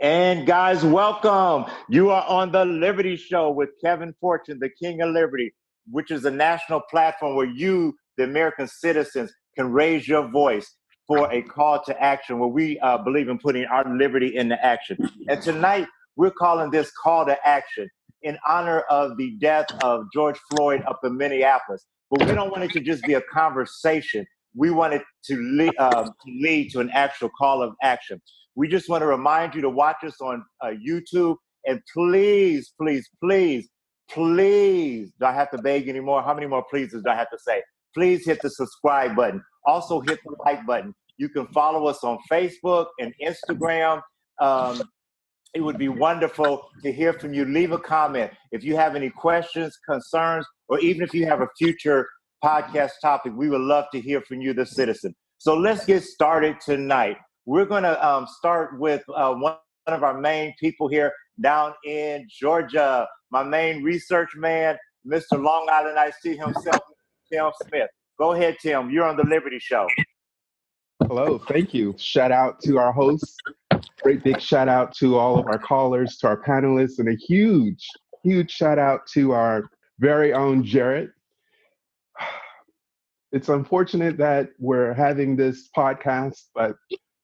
And guys, welcome. You are on the Liberty Show with Kevin Fortune, the King of Liberty, which is a national platform where you, the American citizens, can raise your voice for a call to action where we believe in putting our liberty into action. And tonight, we're calling this call to action in honor of the death of George Floyd up in Minneapolis. But we don't want it to just be a conversation. We want it to lead to an actual call of action. We just want to remind you to watch us on YouTube. And please, please, please, please, do I have to beg anymore? How many more pleases do I have to say? Please hit the subscribe button. Also hit the like button. You can follow us on Facebook and Instagram. It would be wonderful to hear from you. Leave a comment. If you have any questions, concerns, or even if you have a future podcast topic, we would love to hear from you, the citizen. So let's get started tonight. We're going to start with one of our main people here down in Georgia, my main research man, Mr. Long Island IC himself, Tim Smith. Go ahead, Tim. You're on the Liberty Show. Hello. Thank you. Shout out to our hosts. Great big shout out to all of our callers, to our panelists, and a huge, huge shout out to our very own Jared. It's unfortunate that we're having this podcast, but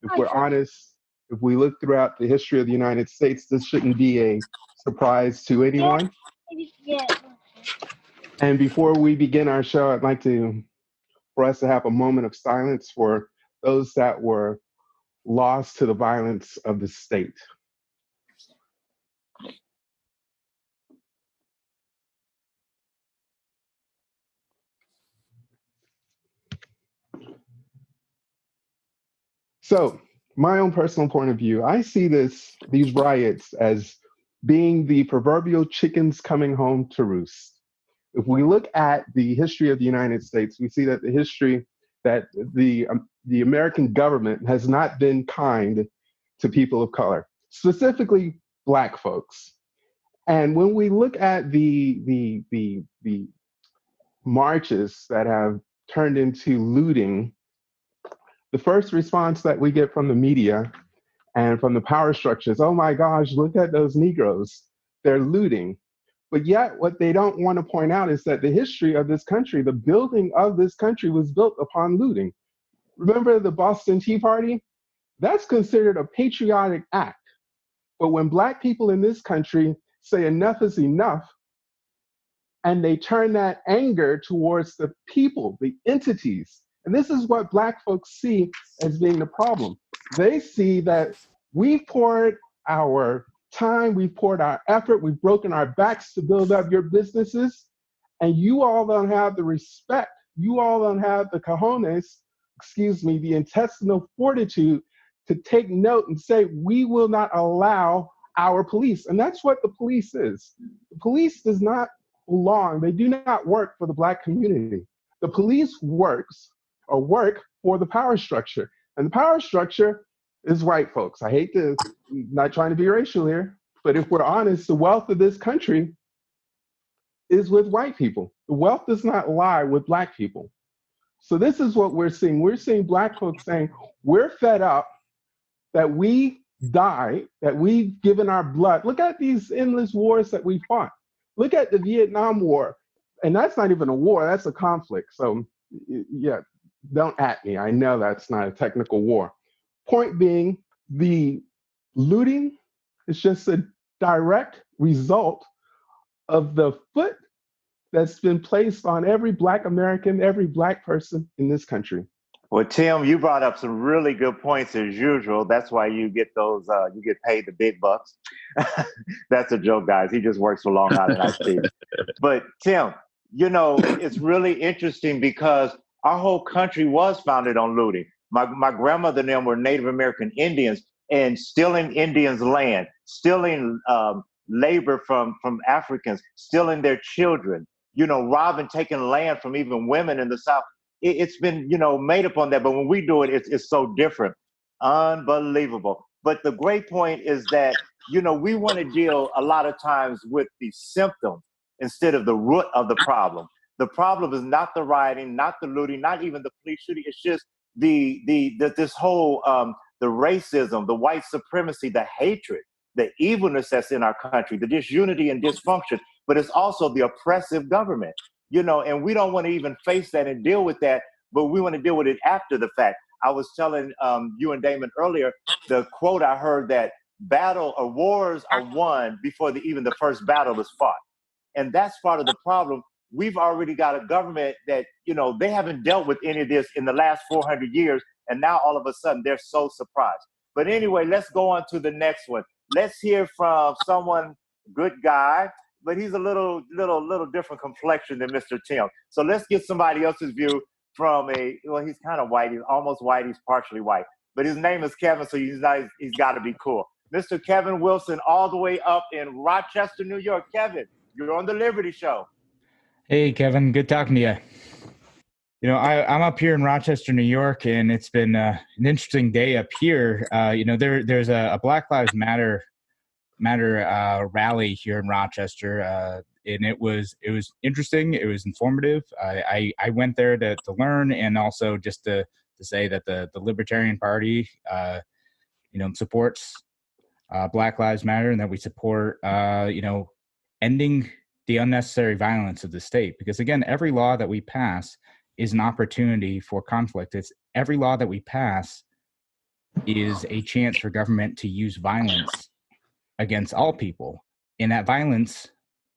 if we're honest, if we look throughout the history of the United States, this shouldn't be a surprise to anyone. And before we begin our show, I'd like for us to have a moment of silence for those that were lost to the violence of the state. So, my own personal point of view, I see these riots as being the proverbial chickens coming home to roost. If we look at the history of the United States, we see that the American government has not been kind to people of color, specifically Black folks. And when we look at the marches that have turned into looting, the first response that we get from the media and from the power structures, oh my gosh, look at those Negroes, they're looting. But yet what they don't want to point out is that the history of this country, the building of this country was built upon looting. Remember the Boston Tea Party? That's considered a patriotic act. But when Black people in this country say enough is enough, and they turn that anger towards the people, the entities, and this is what Black folks see as being the problem. They see that we've poured our time, we've poured our effort, we've broken our backs to build up your businesses, and you all don't have the respect, you all don't have the cojones, the intestinal fortitude to take note and say, we will not allow our police. And that's what the police is. The police does not belong, they do not work for the Black community. The police work for the power structure. And the power structure is white folks. I hate to, not trying to be racial here, but if we're honest, the wealth of this country is with white people. The wealth does not lie with Black people. So this is what we're seeing. We're seeing Black folks saying, we're fed up that we died, that we've given our blood. Look at these endless wars that we fought. Look at the Vietnam War. And that's not even a war, that's a conflict. So yeah, don't at me. I know that's not a technical war. Point being, the looting is just a direct result of the foot that's been placed on every Black American, every Black person in this country. Well, Tim, you brought up some really good points as usual. That's why you get those, you get paid the big bucks. That's a joke, guys. He just works for Long Island IC. But Tim, it's really interesting because our whole country was founded on looting. My grandmother and them were Native American Indians, and stealing Indians' land, stealing labor from Africans, stealing their children, robbing, taking land from even women in the South. It's been, made up on that. But when we do it, it's so different. Unbelievable. But the great point is that, we want to deal a lot of times with the symptom instead of the root of the problem. The problem is not the rioting, not the looting, not even the police shooting. It's just this whole the racism, the white supremacy, the hatred the evilness that's in our country, the disunity and dysfunction, but it's also the oppressive government, and we don't want to even face that and deal with that, but we want to deal with it after the fact. I was telling you and Damon earlier, the quote I heard that battle or wars are won before even the first battle is fought. And that's part of the problem. We've already got a government that, they haven't dealt with any of this in the last 400 years. And now all of a sudden they're so surprised. But anyway, let's go on to the next one. Let's hear from someone, good guy, but he's a little different complexion than Mr. Tim. So let's get somebody else's view from he's kind of white. He's almost white. He's partially white. But his name is Kevin, so he's got to be cool. Mr. Kevin Wilson, all the way up in Rochester, New York. Kevin, you're on the Liberty Show. Hey, Kevin. Good talking to you. I'm up here in Rochester, New York, and it's been an interesting day up here. There's a Black Lives Matter rally here in Rochester, and it was interesting. It was informative. I went there to learn, and also just to say that the Libertarian Party, supports Black Lives Matter, and that we support, ending the unnecessary violence of the state. Because again, every law that we pass is an opportunity for conflict. Every law that we pass is a chance for government to use violence against all people. And that violence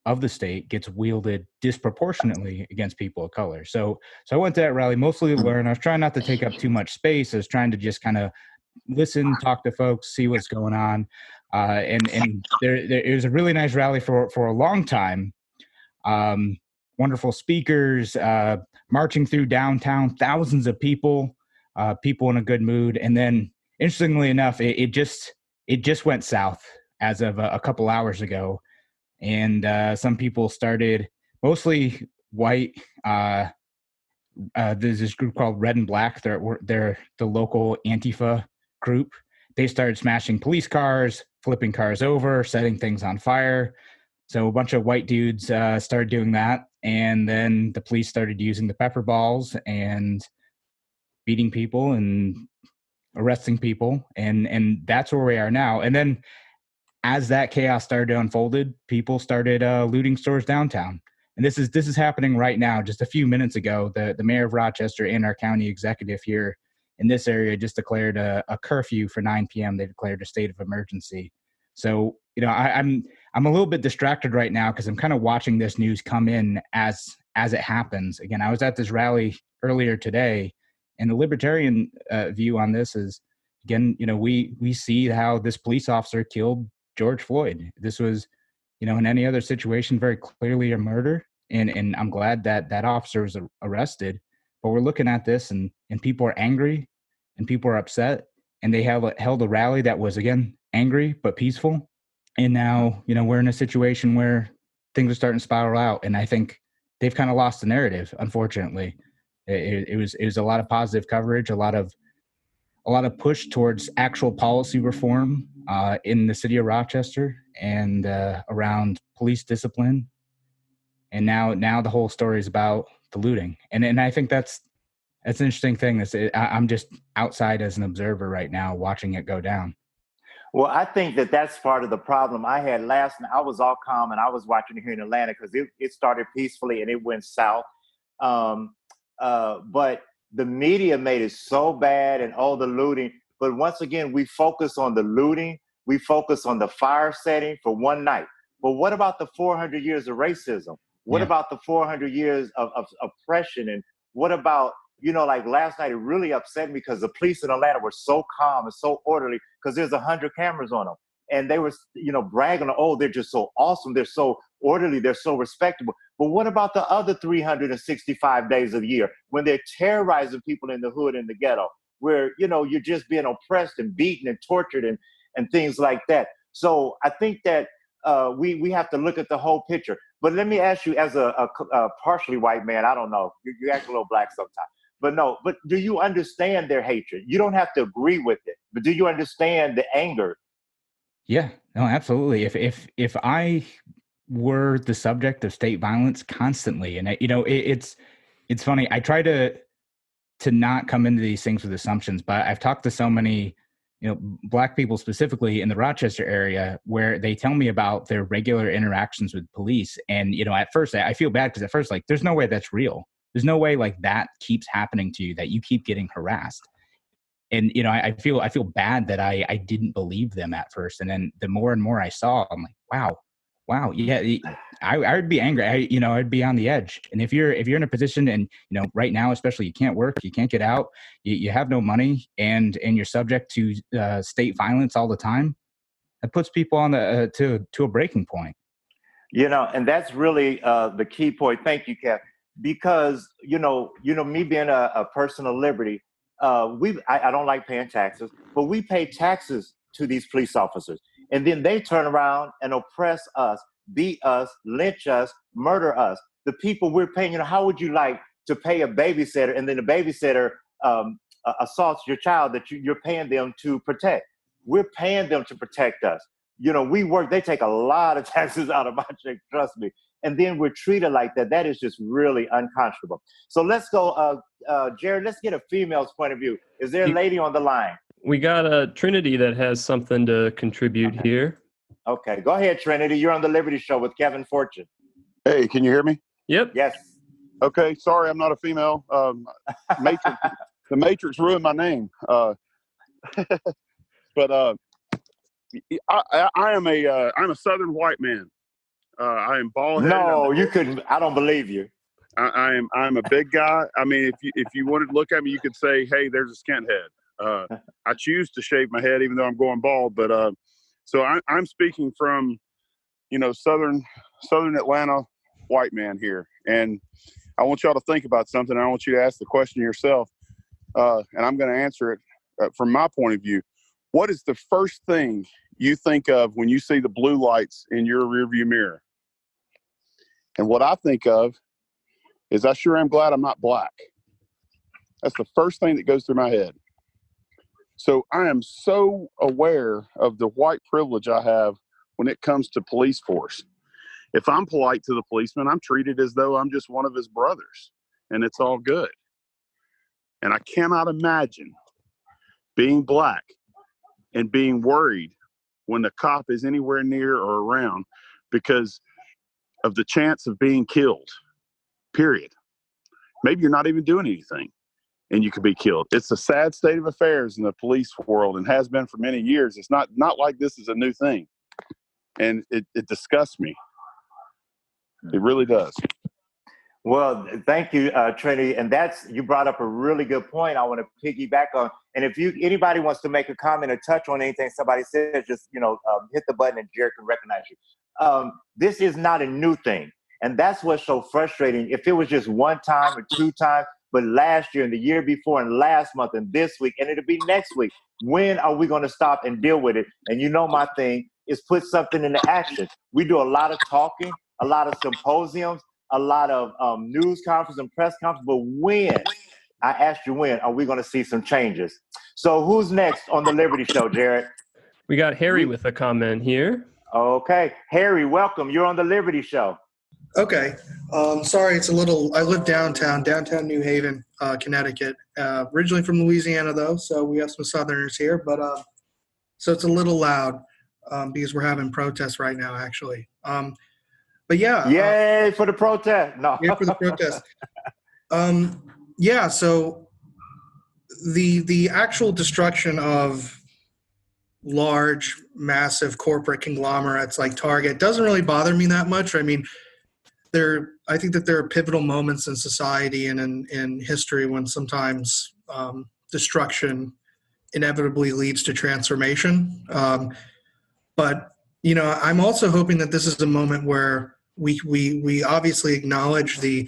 of the state gets wielded disproportionately against people of color. So I went to that rally mostly to learn. I was trying not to take up too much space. I was trying to just kind of listen, talk to folks, see what's going on. And it was a really nice rally for a long time. Wonderful speakers, marching through downtown, thousands of people in a good mood. And then, interestingly enough, it just went south as of a couple hours ago, and some people started, mostly white. There's this group called Red and Black. They're the local Antifa group. They started smashing police cars, flipping cars over, setting things on fire. So a bunch of white dudes started doing that, and then the police started using the pepper balls and beating people and arresting people, and that's where we are now. And then, as that chaos started to unfold, people started looting stores downtown, and this is happening right now. Just a few minutes ago, the mayor of Rochester and our county executive here in this area just declared a curfew for 9 p.m. They declared a state of emergency. So, I'm a little bit distracted right now because I'm kind of watching this news come in as it happens. Again, I was at this rally earlier today, and the libertarian view on this is, again, we see how this police officer killed George Floyd. This was, in any other situation, very clearly a murder, and I'm glad that officer was arrested. But we're looking at this, and people are angry, and people are upset, and they held a rally that was, again, angry but peaceful. And now, we're in a situation where things are starting to spiral out, and I think they've kind of lost the narrative. Unfortunately, it was a lot of positive coverage, a lot of push towards actual policy reform in the city of Rochester and around police discipline. And now the whole story is about the looting, and I think that's an interesting thing. I'm just outside as an observer right now, watching it go down. Well, I think that's part of the problem I had last night. I was all calm, and I was watching it here in Atlanta because it started peacefully and it went south. But the media made it so bad, and all the looting. But once again, we focus on the looting. We focus on the fire setting for one night. But what about the 400 years of racism? What about the 400 years of oppression? And what about, like last night, it really upset me because the police in Atlanta were so calm and so orderly because there's 100 cameras on them. And they were, bragging, oh, they're just so awesome. They're so orderly. They're so respectable. But what about the other 365 days of the year when they're terrorizing people in the hood and the ghetto, where, you're just being oppressed and beaten and tortured and things like that? So I think that we have to look at the whole picture. But let me ask you, as a partially white man, I don't know, you act a little black sometimes. But do you understand their hatred? You don't have to agree with it, but do you understand the anger? Yeah, no, absolutely. If I were the subject of state violence constantly, and it's funny. I try to not come into these things with assumptions, but I've talked to so many, Black people specifically in the Rochester area, where they tell me about their regular interactions with police. And, at first I feel bad because at first, like, there's no way that's real. There's no way like that keeps happening to you, that you keep getting harassed. And, I feel bad that I didn't believe them at first. And then the more and more I saw, I'm like, wow. Yeah. I would be angry. I'd be on the edge. And if you're in a position and, right now, especially, you can't work, you can't get out, you have no money, and you're subject to state violence all the time, it puts people on to a breaking point. And that's really the key point. Thank you, Kev. Because, me being a person of liberty, I don't like paying taxes, but we pay taxes to these police officers. And then they turn around and oppress us, beat us, lynch us, murder us. The people we're paying, how would you like to pay a babysitter and then the babysitter assaults your child that you're paying them to protect? We're paying them to protect us. We work, they take a lot of taxes out of my check, trust me. And then we're treated like that. That is just really unconscionable. So let's go, Jared, let's get a female's point of view. Is there a lady on the line? We got a Trinity that has something to contribute here. Okay, go ahead, Trinity. You're on the Liberty Show with Kevin Fortune. Hey, can you hear me? Yep. Yes. Okay, sorry, I'm not a female. Matrix, the Matrix ruined my name. But I'm a Southern white man. I am bald-headed. No, you couldn't. I don't believe you. I'm a big guy. I mean, if you wanted to look at me, you could say, "Hey, there's a skint head." I choose to shave my head, even though I'm going bald. But so I'm speaking from, Southern Atlanta white man here, and I want y'all to think about something. I want you to ask the question yourself, and I'm going to answer it from my point of view. What is the first thing you think of when you see the blue lights in your rearview mirror? And what I think of is I sure am glad I'm not black. That's the first thing that goes through my head. So I am so aware of the white privilege I have when it comes to police force. If I'm polite to the policeman, I'm treated as though I'm just one of his brothers, and it's all good. And I cannot imagine being black and being worried when the cop is anywhere near or around because of the chance of being killed, period. Maybe you're not even doing anything and you could be killed. It's a sad state of affairs in the police world and has been for many years. It's not like this is a new thing. And it disgusts me. It really does. Well, thank you, Trinity. And you brought up a really good point I want to piggyback on. And if anybody wants to make a comment or touch on anything somebody says, just, hit the button and Jared can recognize you. This is not a new thing. And that's what's so frustrating. If it was just one time or two times, but last year and the year before and last month and this week, and it'll be next week, when are we going to stop and deal with it? And my thing is put something into action. We do a lot of talking, a lot of symposiums, a lot of news conferences and press conferences, but when, I asked you when, are we going to see some changes? So who's next on the Liberty Show, Jared? We got Harry with a comment here. Okay. Harry, welcome. You're on the Liberty Show. Okay. Sorry, I live downtown New Haven, Connecticut. Originally from Louisiana, though, so we have some Southerners here. But so it's a little loud because we're having protests right now, actually. But yeah. Yay for the protest. No. Yay for the protest. Yeah, so the actual destruction of large, massive corporate conglomerates like Target doesn't really bother me that much. I mean, I think that there are pivotal moments in society and in history when sometimes destruction inevitably leads to transformation. But I'm also hoping that this is a moment where we obviously acknowledge the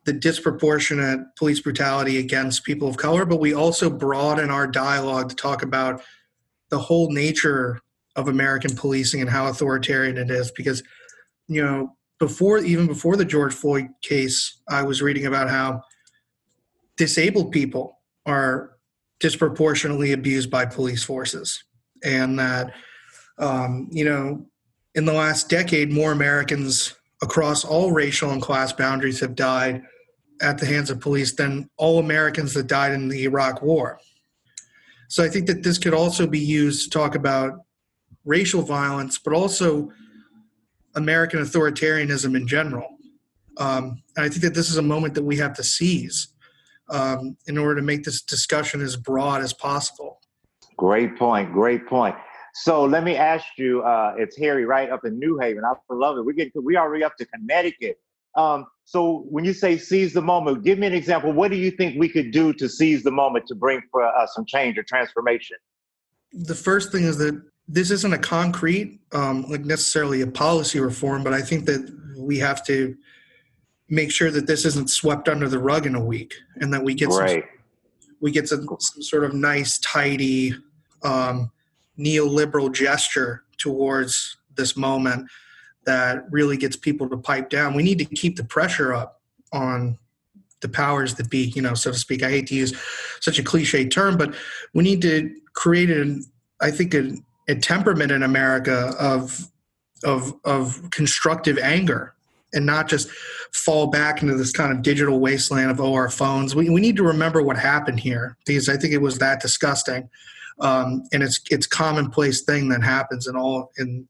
disproportionate police brutality against people of color, but we also broaden our dialogue to talk about the whole nature of American policing and how authoritarian it is. Because, before the George Floyd case, I was reading about how disabled people are disproportionately abused by police forces, and that in the last decade, more Americans across all racial and class boundaries have died at the hands of police than all Americans that died in the Iraq War. So I think that this could also be used to talk about racial violence, but also American authoritarianism in general. And I think that this is a moment that we have to seize in order to make this discussion as broad as possible. Great point. Great point. So let me ask you, it's Harry right up in New Haven. I love it. We already up to Connecticut. So when you say seize the moment, give me an example. What do you think we could do to seize the moment to bring for some change or transformation? The first thing is that this isn't a concrete, like necessarily a policy reform, but I think that we have to make sure that this isn't swept under the rug in a week, and that we get some sort of nice, tidy, neoliberal gesture towards this moment that really gets people to pipe down. We need to keep the pressure up on the powers that be, so to speak. I hate to use such a cliche term, but we need to create a temperament in America of constructive anger, and not just fall back into this kind of digital wasteland of our phones. We need to remember what happened here, because I think it was that disgusting. And it's commonplace thing that happens in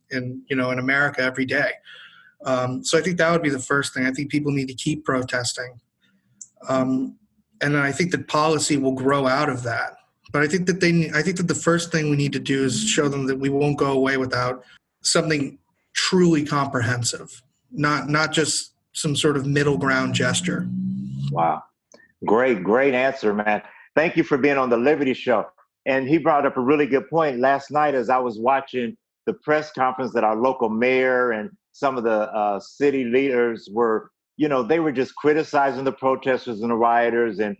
America every day. So I think that would be the first thing. I think people need to keep protesting. And then I think that policy will grow out of that. But I think that the first thing we need to do is show them that we won't go away without something truly comprehensive, not just some sort of middle ground gesture. Wow. Great answer, man. Thank you for being on the Liberty Show. And he brought up a really good point. Last night, as I was watching the press conference that our local mayor and some of the city leaders were, they were just criticizing the protesters and the rioters. And,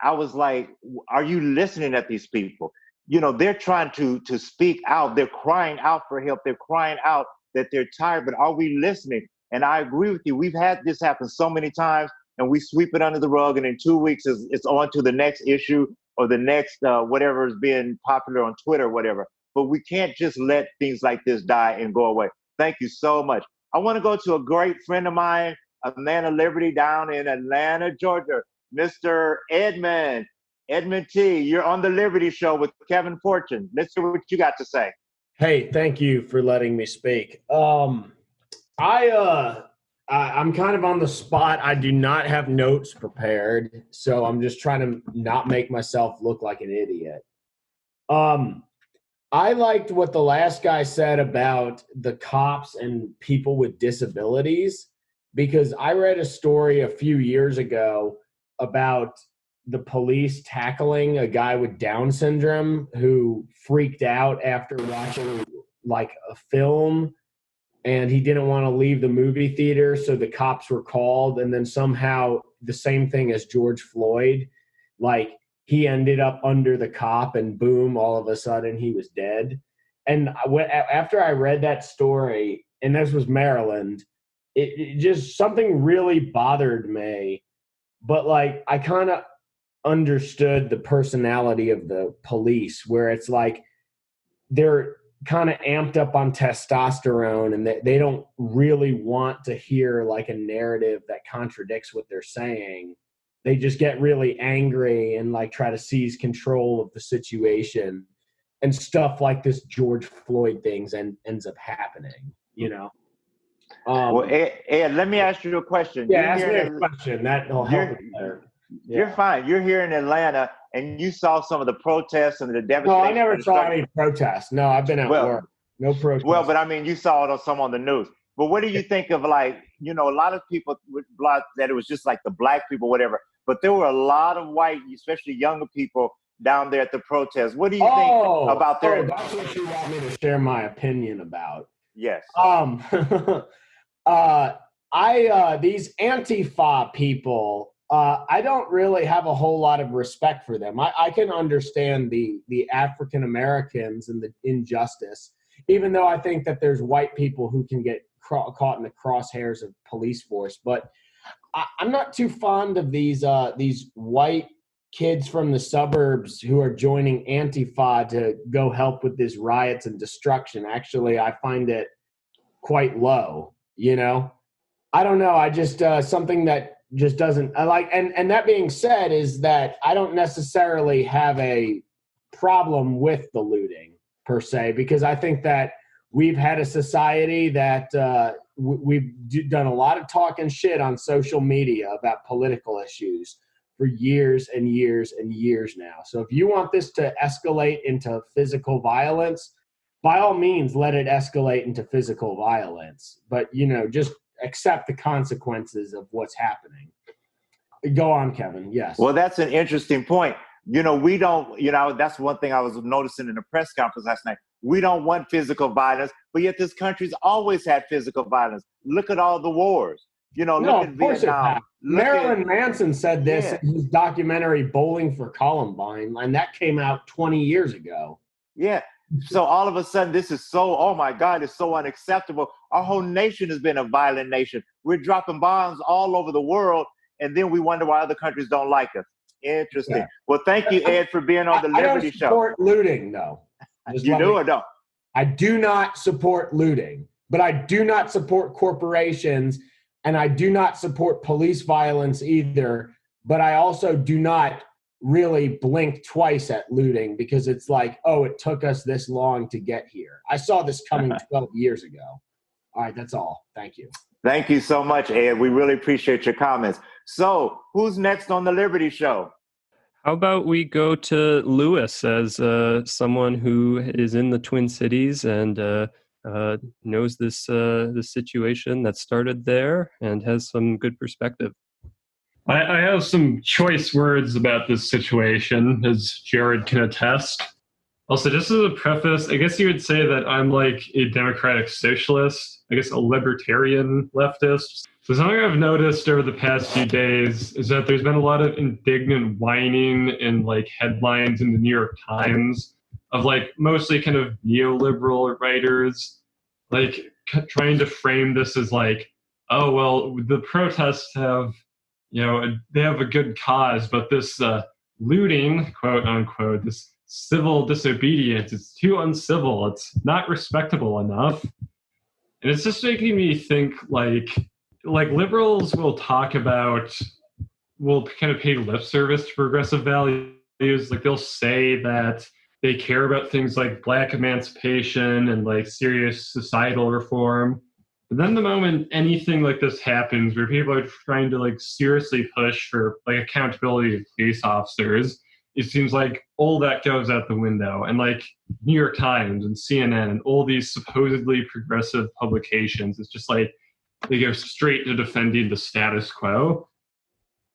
I was like, are you listening at these people? They're trying to speak out. They're crying out for help. They're crying out that they're tired, but are we listening? And I agree with you. We've had this happen so many times, and we sweep it under the rug, and in 2 weeks it's on to the next issue or the next whatever is being popular on Twitter or whatever. But we can't just let things like this die and go away. Thank you so much. I want to go to a great friend of mine, a man of liberty down in Atlanta, Georgia, Mr. Edmund T. You're on the Liberty Show with Kevin Fortune. Let's hear what you got to say. Hey, thank you for letting me speak. I'm kind of on the spot. I do not have notes prepared, so I'm just trying to not make myself look like an idiot. I liked what the last guy said about the cops and people with disabilities, because I read a story a few years ago about the police tackling a guy with Down syndrome who freaked out after watching like a film, and he didn't want to leave the movie theater, so the cops were called. And then somehow the same thing as George Floyd, like he ended up under the cop, and boom, all of a sudden he was dead. And after I read that story, and this was Maryland, it just, something really bothered me. But like, I kind of understood the personality of the police, where it's like they're kind of amped up on testosterone, and they don't really want to hear like a narrative that contradicts what they're saying. They just get really angry and like try to seize control of the situation, and stuff like this George Floyd things ends up happening, Well, Ed, let me ask you a question. Yeah, ask me a question. That'll help there. Yeah. You're fine. You're here in Atlanta, and you saw some of the protests and the devastation. No, I never saw any protests. No, I've been at work. No protests. Well, but I mean, you saw some on the news. But what do you think of, like, a lot of people would block that it was just like the black people, whatever. But there were a lot of white, especially younger people, down there at the protest. What do you think about their? That's what you want me to share my opinion about. Yes. These Antifa people. I don't really have a whole lot of respect for them. I can understand the African Americans and the injustice, even though I think that there's white people who can get caught in the crosshairs of police force. But I'm not too fond of these white kids from the suburbs who are joining Antifa to go help with these riots and destruction. Actually, I find it quite low, I don't know. I just something that just doesn't. I like, and that being said, is that I don't necessarily have a problem with the looting per se, because I think that we've had a society that we've done a lot of talking shit on social media about political issues for years and years and years now. So if you want this to escalate into physical violence, by all means, let it escalate into physical violence. But, just accept the consequences of what's happening. Go on, Kevin. Yes. Well, that's an interesting point. We don't, that's one thing I was noticing in the press conference last night. We don't want physical violence, but yet this country's always had physical violence. Look at all the wars. Look at Vietnam. Marilyn Manson said this in his documentary Bowling for Columbine, and that came out 20 years ago. Yeah. So all of a sudden, this is so, oh my God, it's so unacceptable. Our whole nation has been a violent nation. We're dropping bombs all over the world, and then we wonder why other countries don't like us. Interesting. Yeah. Well, thank you, Ed, for being on the Liberty Show. I don't support looting, though. You do or don't? I do not support looting, but I do not support corporations, and I do not support police violence either. But I also do not really blink twice at looting, because it's like, oh, it took us this long to get here. I saw this coming 12 years ago. All right, that's all. Thank you. Thank you so much, Ed. We really appreciate your comments. So who's next on the Liberty Show? How about we go to Lewis as someone who is in the Twin Cities and knows this situation that started there and has some good perspective. I have some choice words about this situation, as Jared can attest. Also, just as a preface, I guess you would say that I'm like a democratic socialist, I guess a libertarian leftist. So something I've noticed over the past few days is that there's been a lot of indignant whining in like headlines in the New York Times of like mostly kind of neoliberal writers, like trying to frame this as like, oh, well, the protests have, they have a good cause, but this looting, quote unquote, this civil disobedience, it's too uncivil, it's not respectable enough. And it's just making me think like liberals will kind of pay lip service to progressive values. Like they'll say that they care about things like Black emancipation and like serious societal reform. But then the moment anything like this happens where people are trying to like seriously push for like accountability of police officers, it seems like all that goes out the window. And like New York Times and CNN and all these supposedly progressive publications, it's just like they go straight to defending the status quo.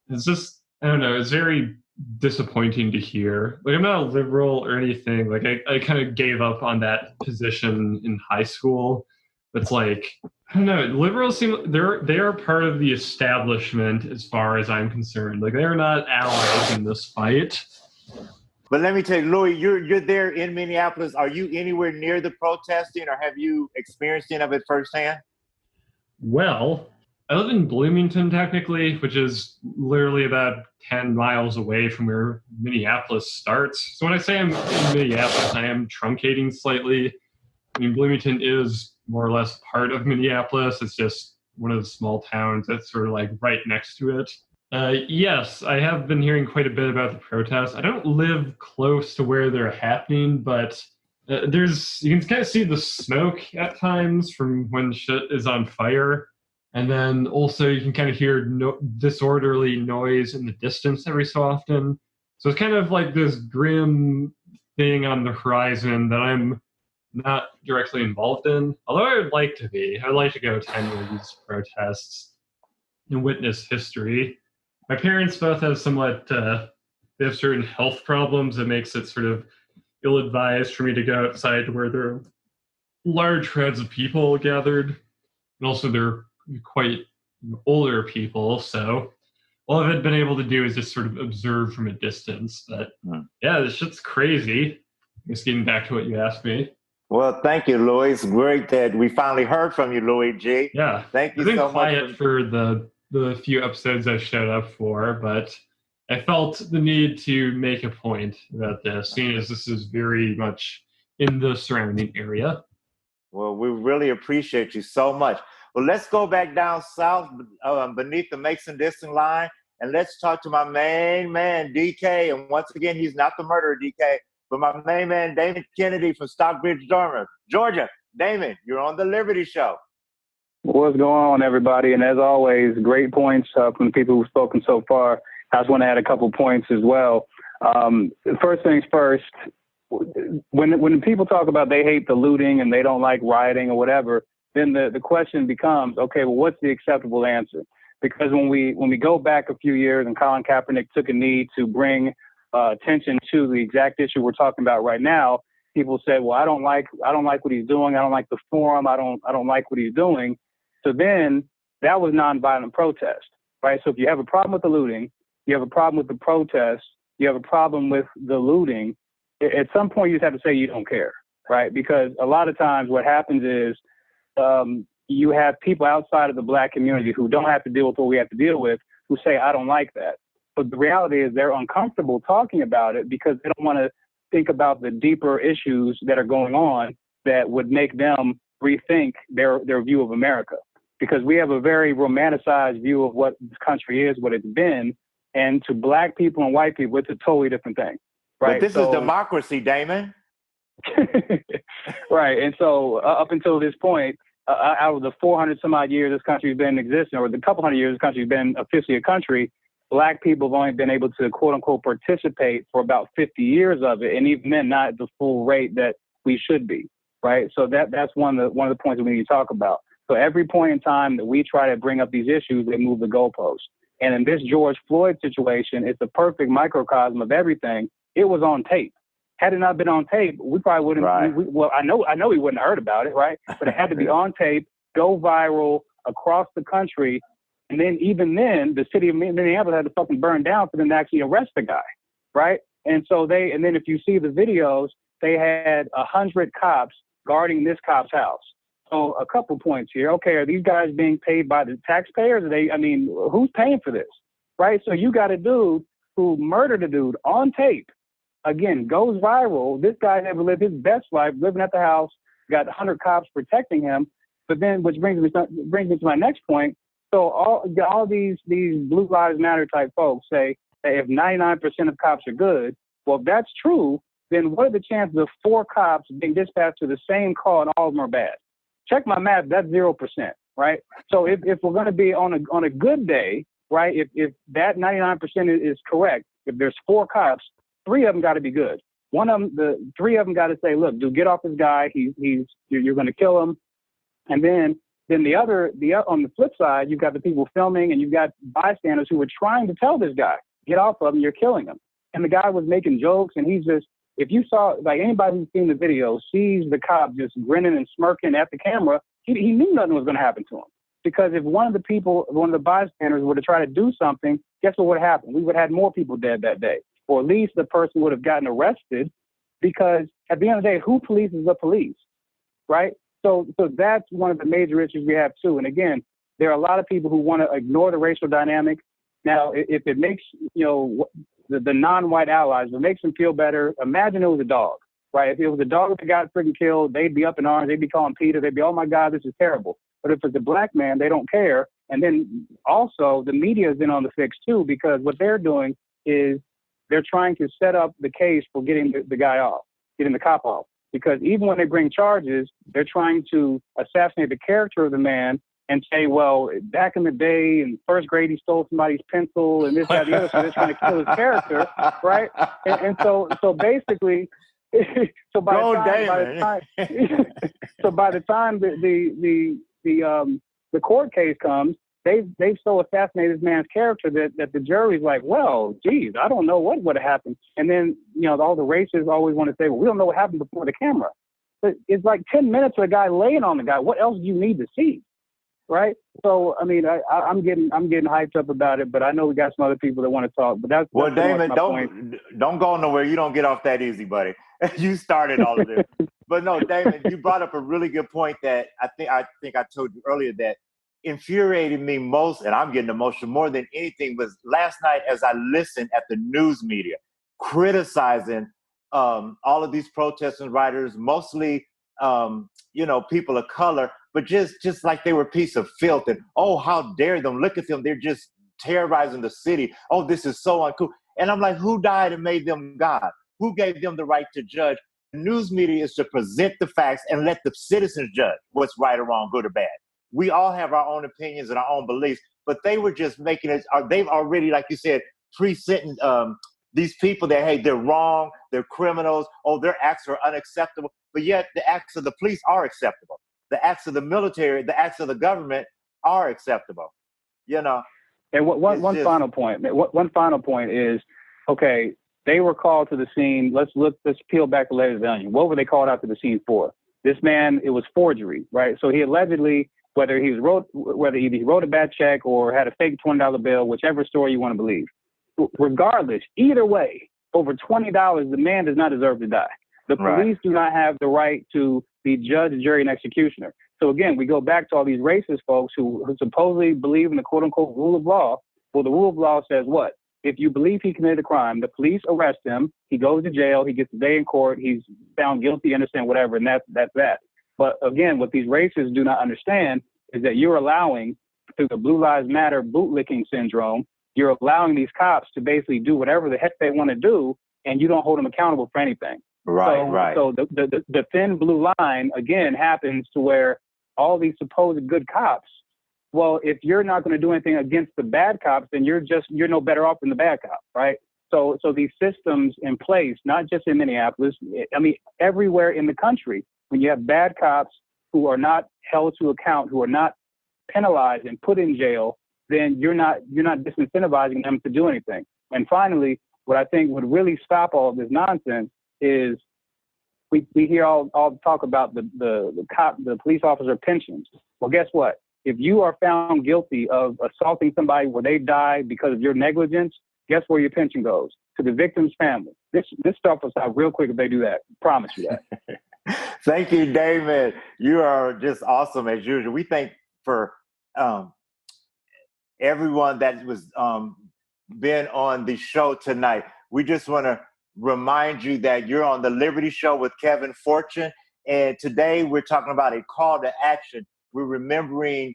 It's just, I don't know, it's very disappointing to hear. Like I'm not a liberal or anything. Like I kind of gave up on that position in high school. It's like, I don't know, liberals seem, they are part of the establishment as far as I'm concerned. Like they're not allies in this fight. But let me tell you, Louis, you're there in Minneapolis. Are you anywhere near the protesting, or have you experienced any of it firsthand? Well, I live in Bloomington, technically, which is literally about 10 miles away from where Minneapolis starts. So when I say I'm in Minneapolis, I am truncating slightly. I mean, Bloomington is more or less part of Minneapolis. It's just one of the small towns that's sort of like right next to it. Yes, I have been hearing quite a bit about the protests. I don't live close to where they're happening, but you can kind of see the smoke at times from when shit is on fire. And then also you can kind of hear disorderly noise in the distance every so often. So it's kind of like this grim thing on the horizon that I'm not directly involved in. Although I would like to be. I would like to go attend one of these protests and witness history. My parents both have they have certain health problems that makes it sort of ill-advised for me to go outside where there are large crowds of people gathered. And also they're quite older people, so all I've been able to do is just sort of observe from a distance. But yeah, this shit's crazy. Just getting back to what you asked me. Well, thank you, Louis. It's great that we finally heard from you, Louis G. Yeah. Thank you so much. I've been quiet for the few episodes I've showed up for, but I felt the need to make a point about this, seeing as this is very much in the surrounding area. Well, we really appreciate you so much. Well, let's go back down south beneath the Mason-Dixon line, and let's talk to my main man, DK. And once again, he's not the murderer, DK, but my main man, Damon Kennedy from Stockbridge, Georgia. Damon, you're on the Liberty Show. What's going on, everybody? And as always, great points from the people who've spoken so far. I just want to add a couple points as well. First things first, when people talk about they hate the looting and they don't like rioting or whatever, then the question becomes, okay, well, what's the acceptable answer? Because when we go back a few years and Colin Kaepernick took a knee to bring attention to the exact issue we're talking about right now, people said, well, I don't like what he's doing. I don't like the forum. I don't like what he's doing. So then that was nonviolent protest, right? So if you have a problem with the looting, you have a problem with the protest, you have a problem with the looting, at some point you just have to say you don't care, right? Because a lot of times what happens is you have people outside of the Black community who don't have to deal with what we have to deal with, who say, I don't like that. But the reality is they're uncomfortable talking about it because they don't want to think about the deeper issues that are going on that would make them rethink their view of America. Because we have a very romanticized view of what this country is, what it's been, and to Black people and white people, it's a totally different thing, right? But this is democracy, Damon. Right, and so up until this point, out of the 400 some odd years this country's been in existence, or the couple hundred years this country's been officially a country, Black people have only been able to quote unquote participate for about 50 years of it, and even then not at the full rate that we should be, right? So that's one of the points that we need to talk about. So every point in time that we try to bring up these issues, they move the goalposts. And in this George Floyd situation, it's a perfect microcosm of everything. It was on tape. Had it not been on tape, we probably wouldn't. Right. Well, I know we wouldn't have heard about it, right? But it had to be on tape, go viral across the country, and then even then, the city of Minneapolis had to fucking burn down for them to actually arrest the guy, right? And then if you see the videos, they had 100 cops guarding this cop's house. So a couple points here. Okay, are these guys being paid by the taxpayers? Who's paying for this, right? So you got a dude who murdered a dude on tape. Again, goes viral. This guy never lived his best life, living at the house, got 100 cops protecting him. But then, which brings me to my next point. So all these Blue Lives Matter type folks say that if 99% of cops are good, well, if that's true, then what are the chances of 4 cops being dispatched to the same call and all of them are bad? Check my math, that's 0%, right? So if we're going to be on a good day, right, if that 99% is correct, if there's 4 cops, 3 of them got to be good. The 3 of them got to say, look, dude, get off this guy. You're going to kill him. And then on the flip side, you've got the people filming and you've got bystanders who were trying to tell this guy, get off of him, you're killing him. And the guy was making jokes and he's just, if you saw, like anybody who's seen the video sees the cop just grinning and smirking at the camera, he knew nothing was going to happen to him. Because if one of the bystanders were to try to do something, guess what would have happened? We would have had more people dead that day. Or at least the person would have gotten arrested because at the end of the day, who polices the police, right? So that's one of the major issues we have too. And again, there are a lot of people who want to ignore the racial dynamic. Now, if it makes, the non-white allies, it makes them feel better. Imagine it was a dog, right? If it was a dog that got freaking killed, they'd be up in arms. They'd be calling Peter. They'd be, oh my God, this is terrible. But if it's a Black man, they don't care. And then also the media is in on the fix too, because what they're doing is they're trying to set up the case for getting the guy off, getting the cop off. Because even when they bring charges, they're trying to assassinate the character of the man and say, well, back in the day in first grade, he stole somebody's pencil and this, that, the other. So they're trying to kill his character, right? And so basically, so by the time the court case comes, they've so assassinated this man's character that the jury's like, well, geez, I don't know what would have happened. And then, all the racists always want to say, well, we don't know what happened before the camera. But it's like 10 minutes of a guy laying on the guy. What else do you need to see? Right? So, I mean, I'm getting hyped up about it, but I know we got some other people that want to talk. But that's Damon, point. Don't go nowhere. You don't get off that easy, buddy. You started all of this. But no, Damon, you brought up a really good point that I think I told you earlier that infuriated me most, and I'm getting emotional more than anything, was last night as I listened at the news media criticizing all of these protesters, writers, mostly people of color, but just like they were a piece of filth. And oh, how dare them? Look at them. They're just terrorizing the city. Oh, this is so uncool. And I'm like, who died and made them God? Who gave them the right to judge? The news media is to present the facts and let the citizens judge what's right or wrong, good or bad. We all have our own opinions and our own beliefs, but they were just making it, they've already, like you said, pre-sentenced these people that, hey, they're wrong, they're criminals, oh, their acts are unacceptable, but yet the acts of the police are acceptable. The acts of the military, the acts of the government are acceptable, you know. And one final point is, okay, they were called to the scene. Let's peel back the layers of the onion. What were they called out to the scene for? This man, it was forgery, right? So he allegedly, whether he wrote a bad check or had a fake $20 bill, whichever story you want to believe. Regardless, either way, over $20, the man does not deserve to die. The police do not have the right to be judge, jury, and executioner. So again, we go back to all these racist folks who supposedly believe in the quote unquote rule of law. Well, the rule of law says what? If you believe he committed a crime, the police arrest him, he goes to jail, he gets a day in court, he's found guilty, innocent, whatever, and that's that. But again, what these racists do not understand is that you're allowing, through the Blue Lives Matter bootlicking syndrome, you're allowing these cops to basically do whatever the heck they want to do, and you don't hold them accountable for anything. So the thin blue line, again, happens to where all these supposed good cops, well, if you're not going to do anything against the bad cops, then you're no better off than the bad cop, right? So these systems in place, not just in Minneapolis, I mean, everywhere in the country, when you have bad cops who are not held to account, who are not penalized and put in jail, then you're not disincentivizing them to do anything. And finally, what I think would really stop all of this nonsense is we hear all talk about the police officer pensions. Well, guess what? If you are found guilty of assaulting somebody where they die because of your negligence, guess where your pension goes? To the victim's family. This stuff will stop real quick if they do that. Promise you that. Thank you, David. You are just awesome as usual. We thank for everyone that was been on the show tonight. We just want to remind you that you're on the Liberty Show with Kevin Fortune, and today we're talking about a call to action. We're remembering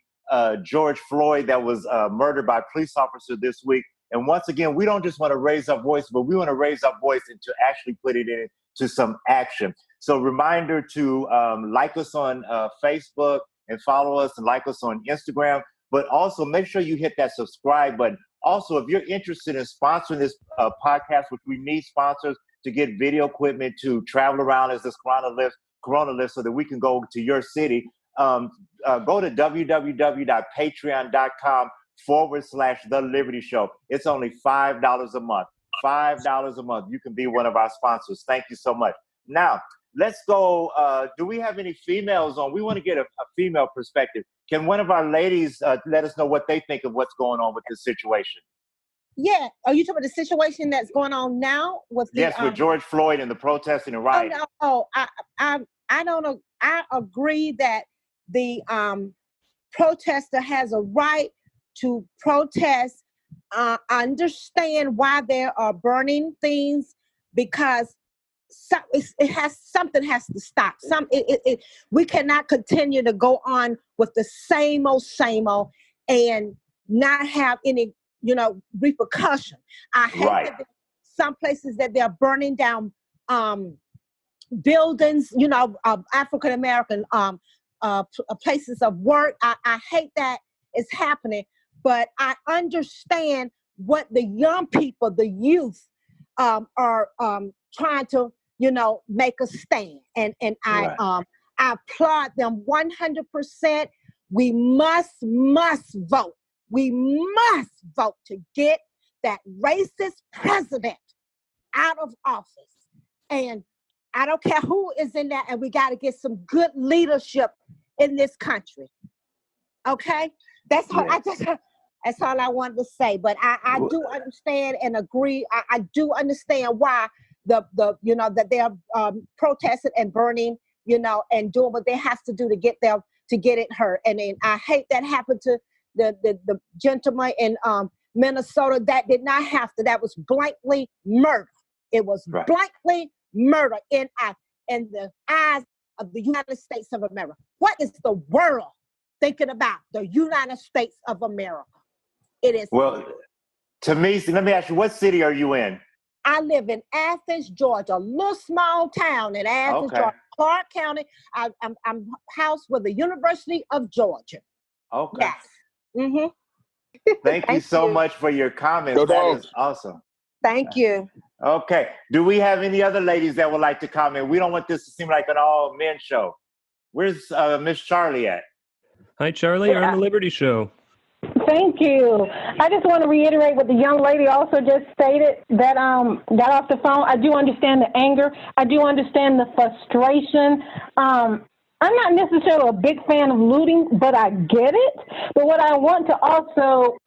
George Floyd that was murdered by a police officer this week. And once again, we don't just want to raise our voice, but we want to raise our voice and to actually put it into some action. So reminder to like us on Facebook and follow us and like us on Instagram, but also make sure you hit that subscribe button. Also, if you're interested in sponsoring this podcast, which we need sponsors to get video equipment to travel around as this Corona lifts so that we can go to your city, go to www.patreon.com/The Liberty Show. It's only $5 a month. $5 a month. You can be one of our sponsors. Thank you so much. Now, let's go. Do we have any females on? We want to get a female perspective. Can one of our ladies let us know what they think of what's going on with this situation? Yeah. Are you talking about the situation that's going on now with the, yes, with George Floyd and the protesting and rioting? I don't know. I agree that the protester has a right to protest. Understand why there are burning things, because something has to stop. We cannot continue to go on with the same old and not have any, repercussion. I hate that some places that they're burning down buildings, African American places of work. I hate that it's happening, but I understand what the young people, the youth, are trying to, make a stand. And I applaud them 100%. We must vote. We must vote to get that racist president out of office. And I don't care who is in that, and we got to get some good leadership in this country. Okay? That's all. That's all I wanted to say. But I do understand and agree. I do understand why that they're protesting and burning, and doing what they have to do to get it heard. And then I hate that happened to the gentleman in Minnesota. That did not have to. That was blankly murder. It was blankly murder in the eyes of the United States of America? What is the world thinking about the United States of America? It is. Well, to me, let me ask you, what city are you in? I live in Athens, Georgia, a little small town in Athens, Okay. Georgia, Clark County. I'm housed with the University of Georgia. Okay. Yes. Mm-hmm. Thank you so much for your comments. Go That Dogs. is awesome. Thank you. Okay. Do we have any other ladies that would like to comment? We don't want this to seem like an all men show. Where's Miss Charlie at? Hi, Charlie. You're on the Liberty Show. Thank you. I just want to reiterate what the young lady also just stated that got off the phone. I do understand the anger. I do understand the frustration. I'm not necessarily a big fan of looting, but I get it. But what I want to also,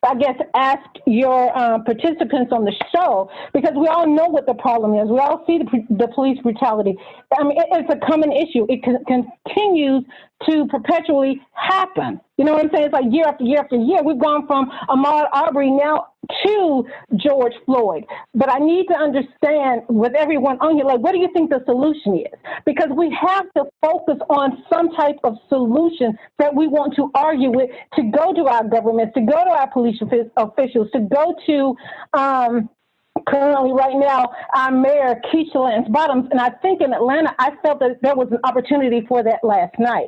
I guess, ask your participants on the show, because we all know what the problem is. We all see the police brutality. I mean, it's a common issue. It continues to perpetually happen. You know what I'm saying? It's like year after year after year. We've gone from Ahmaud Arbery now to George Floyd. But I need to understand with everyone on here, like, what do you think the solution is? Because we have to focus on some type of solution that we want to argue with, to go to our governments, to go to our police officials, to go to currently right now, our mayor, Keisha Lance Bottoms, and I think in Atlanta, I felt that there was an opportunity for that last night.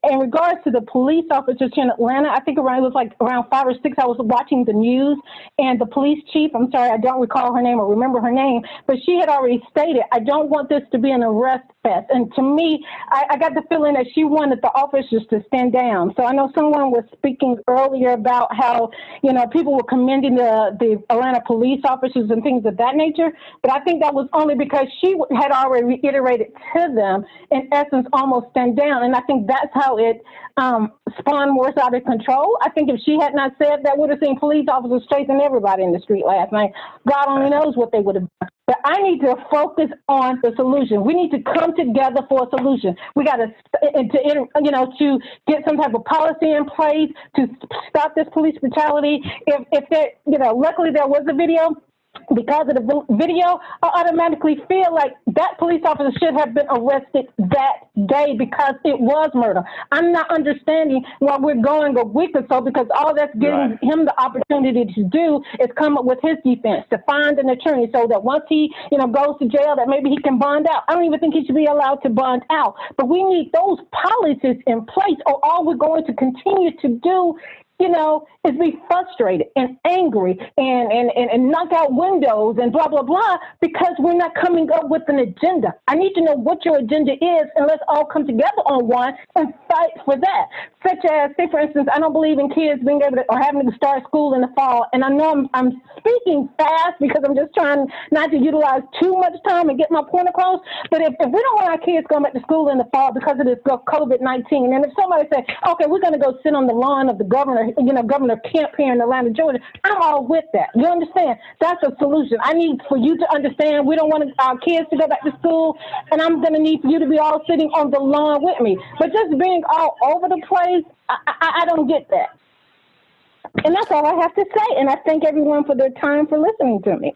In regards to the police officers here in Atlanta, I think it was like around 5 or 6, I was watching the news, and the police chief, I'm sorry, I don't recall her name or remember her name, but she had already stated, I don't want this to be an arrest fest. And to me, I got the feeling that she wanted the officers to stand down. So I know someone was speaking earlier about how, you know, people were commending the Atlanta police officers and things of that nature, but I think that was only because she had already reiterated to them, in essence, almost stand down, and I think that's how it spawned more out of control. I think if she had not said that, would have seen police officers chasing everybody in the street last night. God only knows what they would have done. But I need to focus on the solution. We need to come together for a solution. We got to get some type of policy in place to stop this police brutality. If there, luckily there was a video. Because of the video, I automatically feel like that police officer should have been arrested that day because it was murder. I'm not understanding why we're going a week or so, because all that's giving him the opportunity to do is come up with his defense, to find an attorney so that once he, goes to jail, that maybe he can bond out. I don't even think he should be allowed to bond out. But we need those policies in place, or all we're going to continue to do is be frustrated and angry and knock out windows and blah, blah, blah, because we're not coming up with an agenda. I need to know what your agenda is, and let's all come together on one and fight for that. Such as, say, for instance, I don't believe in kids being able to, or having to start school in the fall. And I know I'm speaking fast because I'm just trying not to utilize too much time and get my point across. But if we don't want our kids going back to school in the fall because of this COVID-19, and if somebody says, okay, we're going to go sit on the lawn of the governor Kemp here in Atlanta, Georgia, I'm all with that. You understand? That's a solution. I need for you to understand we don't want our kids to go back to school, and I'm going to need for you to be all sitting on the lawn with me. But just being all over the place, I don't get that. And that's all I have to say, and I thank everyone for their time for listening to me.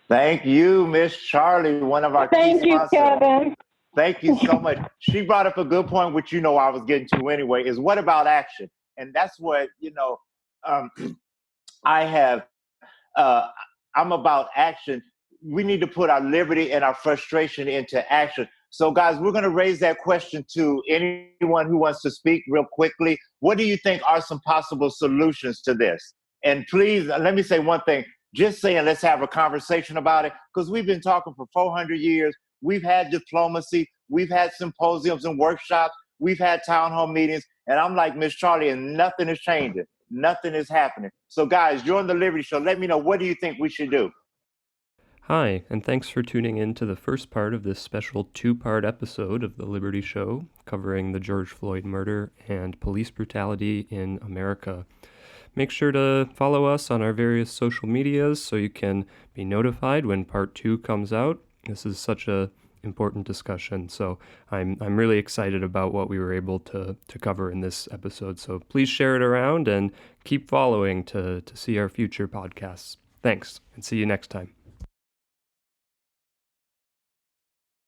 Thank you, Miss Charlie, one of our Thank key you, sponsors. Kevin. Thank you so much. She brought up a good point, which I was getting to anyway, is what about action? And that's what, I'm about action. We need to put our liberty and our frustration into action. So, guys, we're going to raise that question to anyone who wants to speak real quickly. What do you think are some possible solutions to this? And please, let me say one thing. Just saying, let's have a conversation about it, because we've been talking for 400 years. We've had diplomacy. We've had symposiums and workshops. We've had town hall meetings. And I'm like Miss Charlie, and nothing is changing. Nothing is happening. So, guys, you're on the Liberty Show. Let me know, what do you think we should do? Hi, and thanks for tuning in to the first part of this special 2-part episode of The Liberty Show, covering the George Floyd murder and police brutality in America. Make sure to follow us on our various social medias so you can be notified when part 2 comes out. This is such a important discussion, so I'm really excited about what we were able to cover in this episode. So please share it around and keep following to see our future podcasts. Thanks, and see you next time.